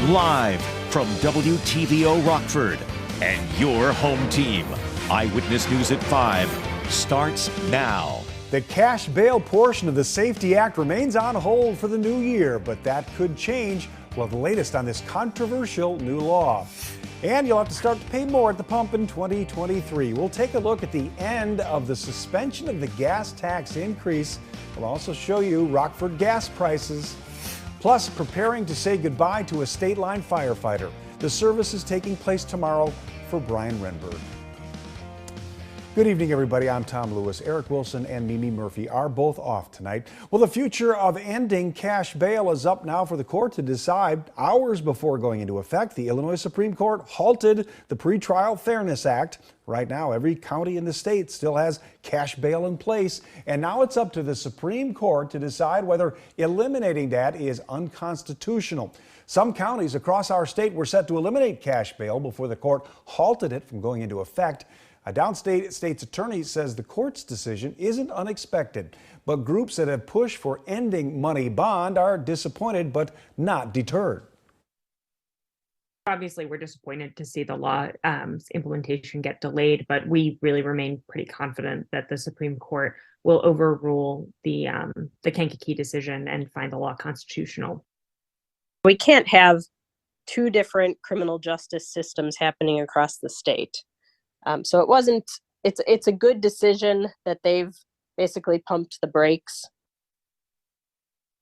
live from WTVO Rockford and your home team. Eyewitness News at 5 starts now. The cash bail portion of the Safety Act remains on hold for the new year, but that could change. We'll have the latest on this controversial new law. And you'll have to start to pay more at the pump in 2023. We'll take a look at the end of the suspension of the gas tax increase. We'll also show you Rockford gas prices. Plus, preparing to say goodbye to a state line firefighter. The service is taking place tomorrow for Brian Renberg. Good evening, everybody. I'm Tom Lewis. Eric Wilson and Mimi Murphy are both off tonight. Well, the future of ending cash bail is up now for the court to decide. Hours before going into effect, the Illinois Supreme Court halted the Pretrial Fairness Act. Right now, every county in the state still has cash bail in place, and now it's up to the Supreme Court to decide whether eliminating that is unconstitutional. Some counties across our state were set to eliminate cash bail before the court halted it from going into effect. A downstate state's attorney says the court's decision isn't unexpected, but groups that have pushed for ending money bond are disappointed but not deterred. Obviously, we're disappointed to see the law implementation get delayed, but we really remain pretty confident that the Supreme Court will overrule the Kankakee decision and find the law constitutional. We can't have two different criminal justice systems happening across the state. So it's a good decision that they've basically pumped the brakes.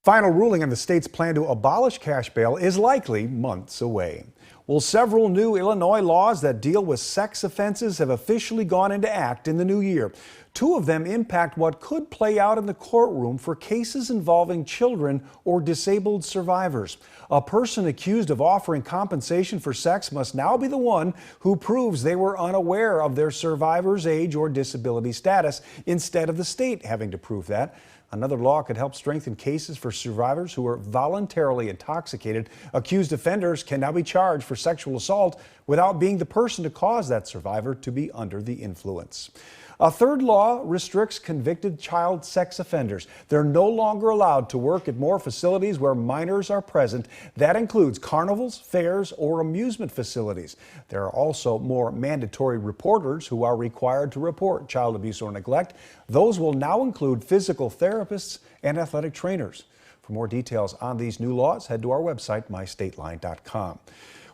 Final ruling on the state's plan to abolish cash bail is likely months away. Well, several new Illinois laws that deal with sex offenses have officially gone into act in the new year. Two of them impact what could play out in the courtroom for cases involving children or disabled survivors. A person accused of offering compensation for sex must now be the one who proves they were unaware of their survivor's age or disability status, instead of the state having to prove that. Another law could help strengthen cases for survivors who are voluntarily intoxicated. Accused offenders can now be charged for sexual assault without being the person to cause that survivor to be under the influence. A third law restricts convicted child sex offenders. They're no longer allowed to work at more facilities where minors are present. That includes carnivals, fairs, or amusement facilities. There are also more mandatory reporters who are required to report child abuse or neglect. Those will now include physical therapists and athletic trainers. For more details on these new laws, head to our website, mystateline.com.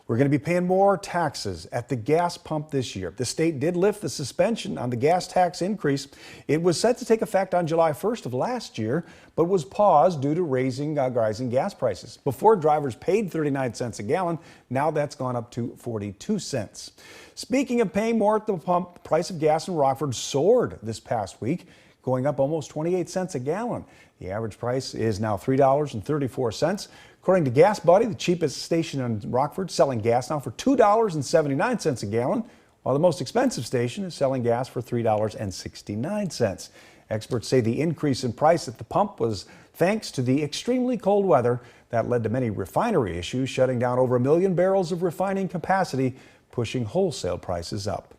We're going to be paying more taxes at the gas pump this year. The state did lift the suspension on the gas tax increase. It was set to take effect on July 1st of last year, but was paused due to rising gas prices. Before, drivers paid 39 cents a gallon. Now that's gone up to 42 cents. Speaking of paying more at the pump, the price of gas in Rockford soared this past week, going up almost 28 cents a gallon. The average price is now $3.34. According to Gas Buddy, the cheapest station in Rockford selling gas now for $2.79 a gallon, while the most expensive station is selling gas for $3.69. Experts say the increase in price at the pump was thanks to the extremely cold weather that led to many refinery issues, shutting down over 1 million barrels of refining capacity, pushing wholesale prices up.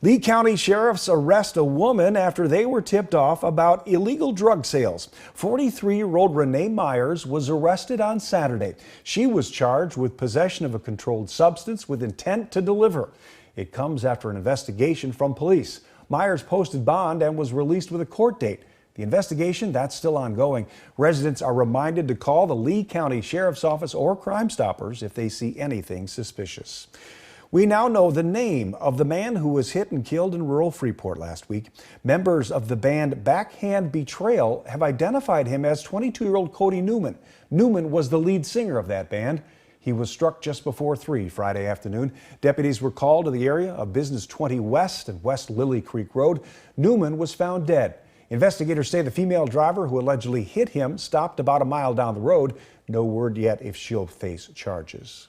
Lee County sheriffs arrest a woman after they were tipped off about illegal drug sales. 43-year-old Renee Myers was arrested on Saturday. She was charged with possession of a controlled substance with intent to deliver. It comes after an investigation from police. Myers posted bond and was released with a court date. The investigation, that's still ongoing. Residents are reminded to call the Lee County Sheriff's Office or Crime Stoppers if they see anything suspicious. We now know the name of the man who was hit and killed in rural Freeport last week. Members of the band Backhand Betrayal have identified him as 22-year-old Cody Newman. Newman was the lead singer of that band. He was struck just before 3 Friday afternoon. Deputies were called to the area of Business 20 West and West Lily Creek Road. Newman was found dead. Investigators say the female driver who allegedly hit him stopped about a mile down the road. No word yet if she'll face charges.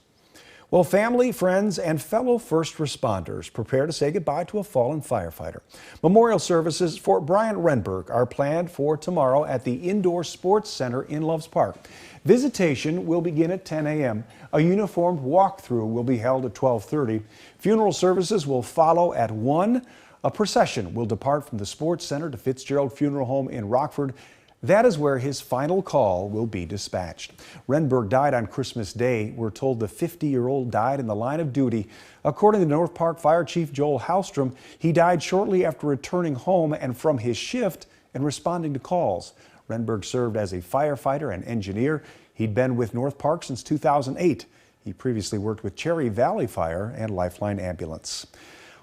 Well, family, friends, and fellow first responders prepare to say goodbye to a fallen firefighter. Memorial services for Brian Renberg are planned for tomorrow at the Indoor Sports Center in Loves Park. Visitation will begin at 10 a.m. A uniformed walkthrough will be held at 12:30. Funeral services will follow at 1. A procession will depart from the Sports Center to Fitzgerald Funeral Home in Rockford That is where his final call will be dispatched. Renberg died on Christmas Day. We're told the 50-year-old died in the line of duty. According to North Park Fire Chief Joel Hallstrom, he died shortly after returning home and from his shift and responding to calls. Renberg served as a firefighter and engineer. He'd been with North Park since 2008. He previously worked with Cherry Valley Fire and Lifeline Ambulance.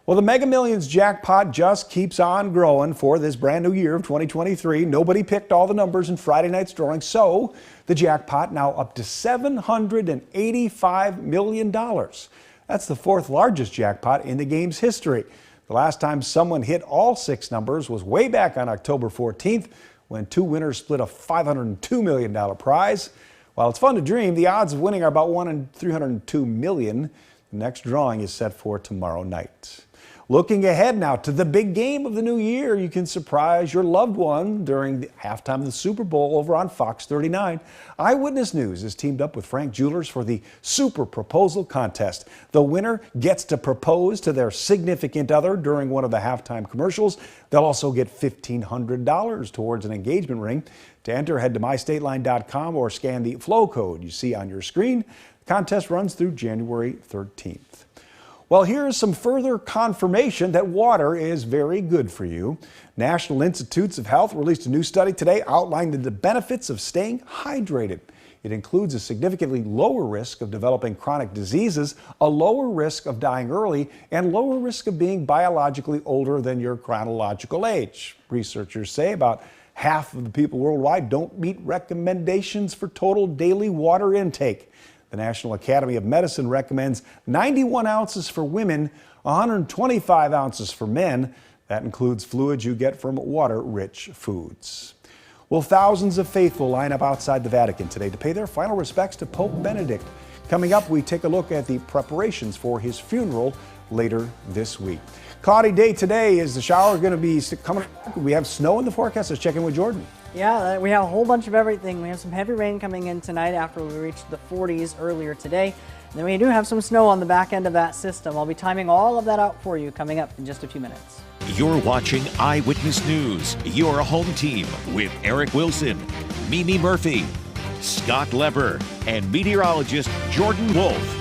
Well, the Mega Millions jackpot just keeps on growing for this brand new year of 2023. Nobody picked all the numbers in Friday night's drawing, so the jackpot now up to $785 million. That's the fourth largest jackpot in the game's history. The last time someone hit all 6 numbers was way back on October 14th, when 2 winners split a $502 million prize. While it's fun to dream, the odds of winning are about 1 in 302 million. The next drawing is set for tomorrow night. Looking ahead now to the big game of the new year, you can surprise your loved one during the halftime of the Super Bowl over on Fox 39. Eyewitness News has teamed up with Frank Jewelers for the Super Proposal Contest. The winner gets to propose to their significant other during one of the halftime commercials. They'll also get $1,500 towards an engagement ring. To enter, head to mystateline.com or scan the flow code you see on your screen. The contest runs through January 13th. Well, here's some further confirmation that water is very good for you. National Institutes of Health released a new study today outlining the benefits of staying hydrated. It includes a significantly lower risk of developing chronic diseases, a lower risk of dying early, and lower risk of being biologically older than your chronological age. Researchers say about half of the people worldwide don't meet recommendations for total daily water intake. The National Academy of Medicine recommends 91 ounces for women, 125 ounces for men. That includes fluids you get from water-rich foods. Well, thousands of faithful line up outside the Vatican today to pay their final respects to Pope Benedict. Coming up, we take a look at the preparations for his funeral later this week. Cloudy day today. Is the shower going to be coming? We have snow in the forecast. Let's check in with Jordan. Yeah, we have a whole bunch of everything. We have some heavy rain coming in tonight after we reached the 40s earlier today. And then we do have some snow on the back end of that system. I'll be timing all of that out for you coming up in just a few minutes. You're watching Eyewitness News, your home team with Eric Wilson, Mimi Murphy, Scott Lever, and meteorologist Jordan Wolf.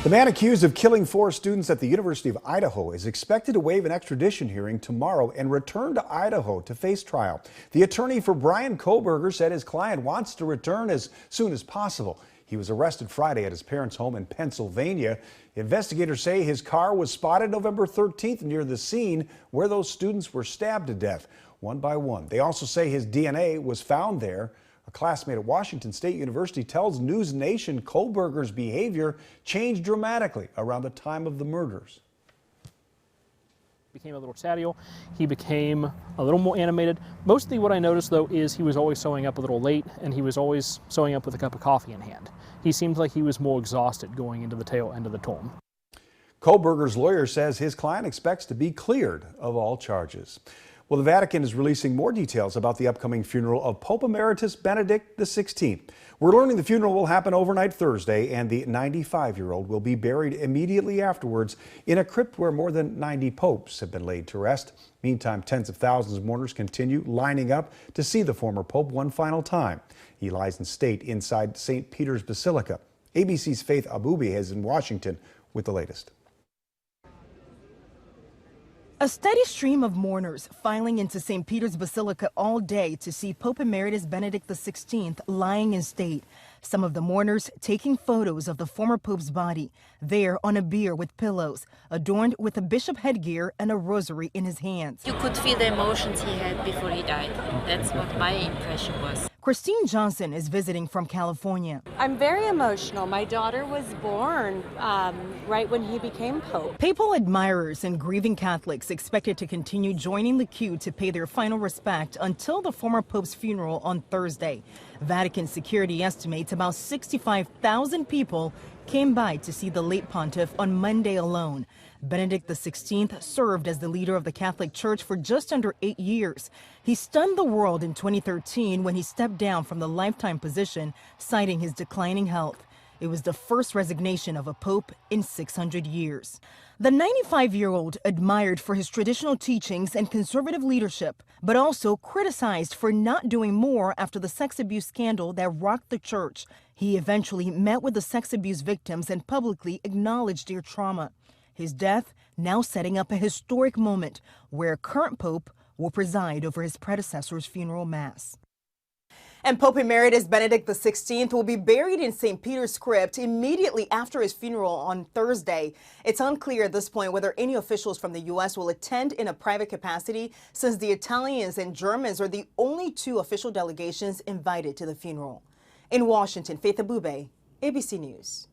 The man accused of killing 4 students at the University of Idaho is expected to waive an extradition hearing tomorrow and return to Idaho to face trial. The attorney for Brian Kohberger said his client wants to return as soon as possible. He was arrested Friday at his parents' home in Pennsylvania. Investigators say his car was spotted November 13th near the scene where those students were stabbed to death, one by one. They also say his DNA was found there. A classmate at Washington State University tells News Nation Kohberger's behavior changed dramatically around the time of the murders. Became a little chatty. He became a little more animated. Mostly what I noticed, though, is he was always showing up a little late, and he was always showing up with a cup of coffee in hand. He seemed like he was more exhausted going into the tail end of the term. Kohberger's lawyer says his client expects to be cleared of all charges. Well, the Vatican is releasing more details about the upcoming funeral of Pope Emeritus Benedict XVI. We're learning the funeral will happen overnight Thursday, and the 95-year-old will be buried immediately afterwards in a crypt where more than 90 popes have been laid to rest. Meantime, tens of thousands of mourners continue lining up to see the former pope one final time. He lies in state inside St. Peter's Basilica. ABC's Faith Abubi is in Washington with the latest. A steady stream of mourners filing into St. Peter's Basilica all day to see Pope Emeritus Benedict XVI lying in state. Some of the mourners taking photos of the former pope's body, there on a bier with pillows, adorned with a bishop headgear and a rosary in his hands. You could feel the emotions he had before he died. That's what my impression was. Christine Johnson is visiting from California. I'm very emotional. My daughter was born right when he became pope. Papal admirers and grieving Catholics expected to continue joining the queue to pay their final respect until the former pope's funeral on Thursday. Vatican security estimates about 65,000 people came by to see the late pontiff on Monday alone. Benedict XVI served as the leader of the Catholic Church for just under 8 years. He stunned the world in 2013 when he stepped down from the lifetime position, citing his declining health. It was the first resignation of a pope in 600 years. The 95-year-old admired for his traditional teachings and conservative leadership, but also criticized for not doing more after the sex abuse scandal that rocked the church. He eventually met with the sex abuse victims and publicly acknowledged their trauma. His death now setting up a historic moment where current pope will preside over his predecessor's funeral mass. And Pope Emeritus Benedict XVI will be buried in St. Peter's Crypt immediately after his funeral on Thursday. It's unclear at this point whether any officials from the U.S. will attend in a private capacity, since the Italians and Germans are the only two official delegations invited to the funeral. In Washington, Faith Abube, ABC News.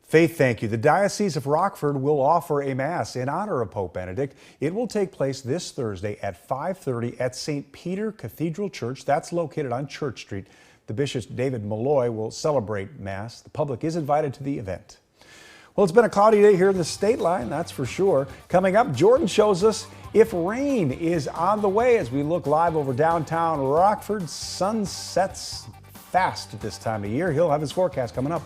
Faith, thank you. The Diocese of Rockford will offer a Mass in honor of Pope Benedict. It will take place this Thursday at 5:30 at St. Peter Cathedral Church. That's located on Church Street. The Bishop David Malloy will celebrate Mass. The public is invited to the event. Well, it's been a cloudy day here in the state line, that's for sure. Coming up, Jordan shows us if rain is on the way as we look live over downtown Rockford. Sun sets fast at this time of year. He'll have his forecast coming up.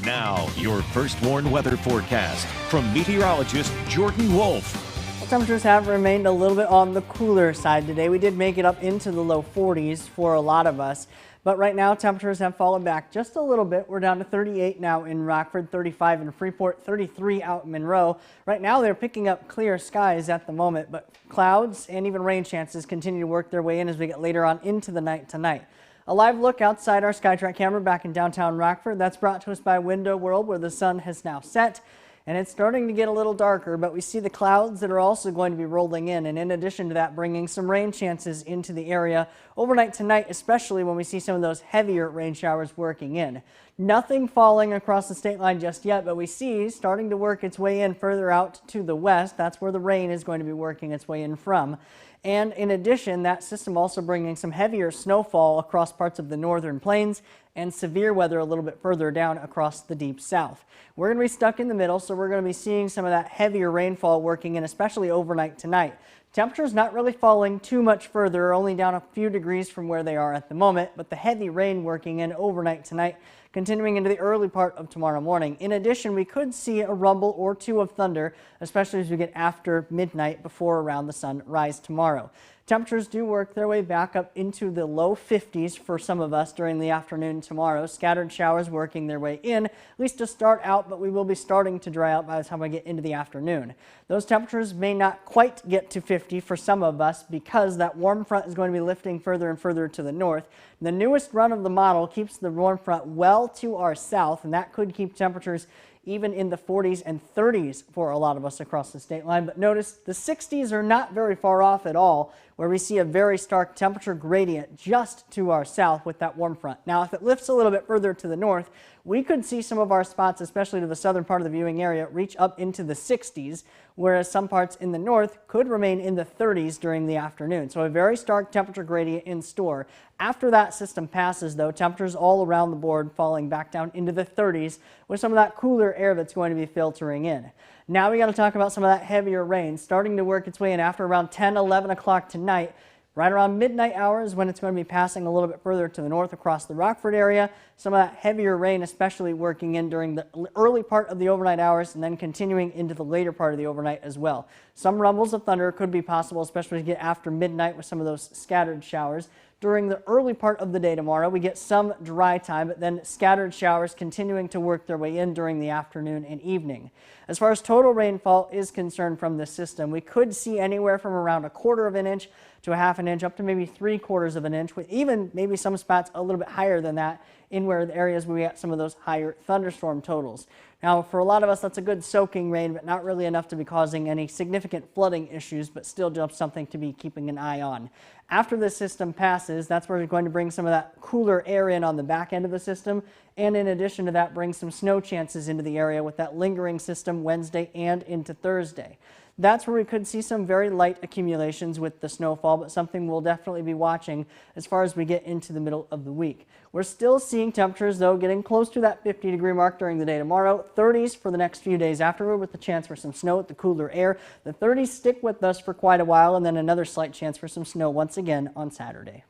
Now, your first warn weather forecast from meteorologist Jordan Wolf. Well, temperatures have remained a little bit on the cooler side today. We did make it up into the low 40s for a lot of us. But right now, temperatures have fallen back just a little bit. We're down to 38 now in Rockford, 35 in Freeport, 33 out in Monroe. Right now, they're picking up clear skies at the moment, but clouds and even rain chances continue to work their way in as we get later on into the night tonight. A live look outside our SkyTrack camera back in downtown Rockford. That's brought to us by Window World, where the sun has now set. And it's starting to get a little darker, but we see the clouds that are also going to be rolling in. And in addition to that, bringing some rain chances into the area overnight tonight, especially when we see some of those heavier rain showers working in. Nothing falling across the state line just yet, but we see starting to work its way in further out to the west. That's where the rain is going to be working its way in from. And in addition, that system also bringing some heavier snowfall across parts of the northern plains and severe weather a little bit further down across the deep south. We're going to be stuck in the middle, so we're going to be seeing some of that heavier rainfall working in, especially overnight tonight. Temperatures not really falling too much further, only down a few degrees from where they are at the moment, but the heavy rain working in overnight tonight, continuing into the early part of tomorrow morning. In addition, we could see a rumble or two of thunder, especially as we get after midnight before around the sunrise tomorrow. Temperatures do work their way back up into the low 50s for some of us during the afternoon tomorrow. Scattered showers working their way in, at least to start out, but we will be starting to dry out by the time we get into the afternoon. Those temperatures may not quite get to 50 for some of us because that warm front is going to be lifting further and further to the north. The newest run of the model keeps the warm front well to our south, and that could keep temperatures even in the 40s and 30s for a lot of us across the state line. But notice the 60s are not very far off at all, where we see a very stark temperature gradient just to our south with that warm front. Now, if it lifts a little bit further to the north, we could see some of our spots, especially to the southern part of the viewing area, reach up into the 60s, whereas some parts in the north could remain in the 30s during the afternoon. So a very stark temperature gradient in store. After that system passes, though, temperatures all around the board falling back down into the 30s with some of that cooler air that's going to be filtering in. Now we got to talk about some of that heavier rain starting to work its way in after around 10, 11 o'clock tonight. Right around midnight hours when it's going to be passing a little bit further to the north across the Rockford area. Some of that heavier rain especially working in during the early part of the overnight hours and then continuing into the later part of the overnight as well. Some rumbles of thunder could be possible, especially to get after midnight with some of those scattered showers. During the early part of the day tomorrow, we get some dry time, but then scattered showers continuing to work their way in during the afternoon and evening. As far as total rainfall is concerned from this system, we could see anywhere from around 1/4 of an inch to 1/2 an inch, up to maybe 3/4 of an inch, with even maybe some spots a little bit higher than that in where the areas where we get some of those higher thunderstorm totals. Now, for a lot of us, that's a good soaking rain, but not really enough to be causing any significant flooding issues, but still just something to be keeping an eye on. After the system passes, that's where we're going to bring some of that cooler air in on the back end of the system, and in addition to that, bring some snow chances into the area with that lingering system Wednesday and into Thursday. That's where we could see some very light accumulations with the snowfall, but something we'll definitely be watching as far as we get into the middle of the week. We're still seeing temperatures, though, getting close to that 50-degree mark during the day tomorrow. 30s for the next few days afterward with the chance for some snow with the cooler air. The 30s stick with us for quite a while, and then another slight chance for some snow once again on Saturday.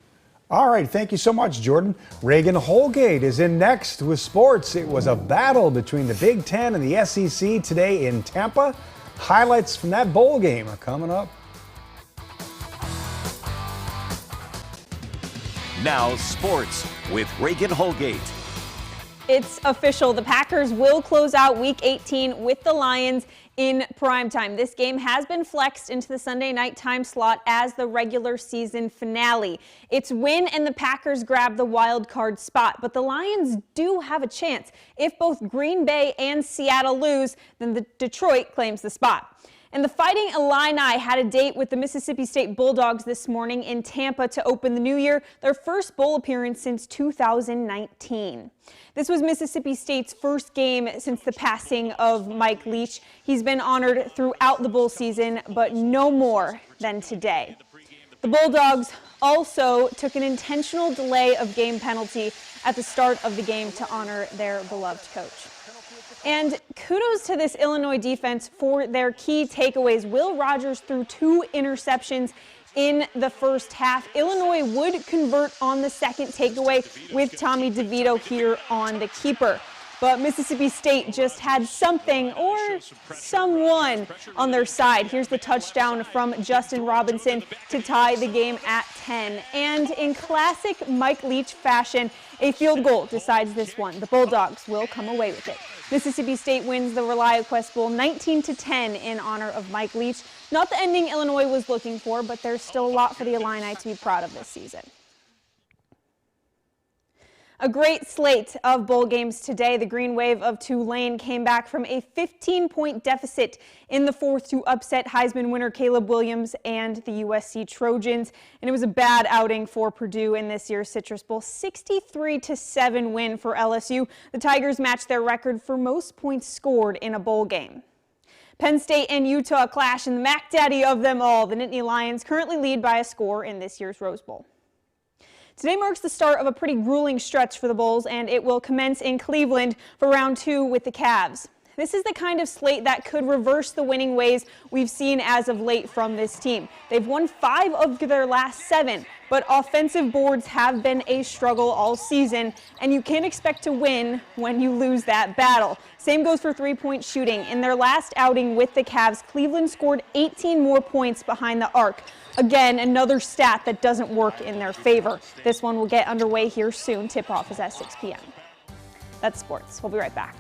All right, thank you so much, Jordan. Reagan Holgate is in next with sports. It was a battle between the Big Ten and the SEC today in Tampa. Highlights from that bowl game are coming up. Now sports with Reagan Holgate. It's official. The Packers will close out Week 18 with the Lions in primetime. This game has been flexed into the Sunday night time slot as the regular season finale. It's win and the Packers grab the wild card spot, but the Lions do have a chance. If both Green Bay and Seattle lose, then the Detroit claims the spot. And the Fighting Illini had a date with the Mississippi State Bulldogs this morning in Tampa to open the new year, their first bowl appearance since 2019. This was Mississippi State's first game since the passing of Mike Leach. He's been honored throughout the bowl season, but no more than today. The Bulldogs also took an intentional delay of game penalty at the start of the game to honor their beloved coach. And kudos to this Illinois defense for their key takeaways. Will Rogers threw 2 interceptions in the first half. Illinois would convert on the second takeaway with Tommy DeVito here on the keeper. But Mississippi State just had something or someone on their side. Here's the touchdown from Justin Robinson to tie the game at 10. And in classic Mike Leach fashion, a field goal decides this one. The Bulldogs will come away with it. Mississippi State wins the ReliaQuest Bowl 19-10 in honor of Mike Leach. Not the ending Illinois was looking for, but there's still a lot for the Illini to be proud of this season. A great slate of bowl games today. The Green Wave of Tulane came back from a 15-point deficit in the fourth to upset Heisman winner Caleb Williams and the USC Trojans. And it was a bad outing for Purdue in this year's Citrus Bowl. 63-7 win for LSU. The Tigers matched their record for most points scored in a bowl game. Penn State and Utah clash in the Mac Daddy of them all. The Nittany Lions currently lead by a score in this year's Rose Bowl. Today marks the start of a pretty grueling stretch for the Bulls, and it will commence in Cleveland for round 2 with the Cavs. This is the kind of slate that could reverse the winning ways we've seen as of late from this team. They've won 5 of their last 7, but offensive boards have been a struggle all season, and you can't expect to win when you lose that battle. Same goes for three-point shooting. In their last outing with the Cavs, Cleveland scored 18 more points behind the arc. Again, another stat that doesn't work in their favor. This one will get underway here soon. Tip-off is at 6 p.m. That's sports. We'll be right back.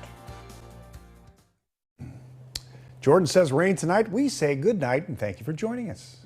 Jordan says rain tonight. We say good night and thank you for joining us.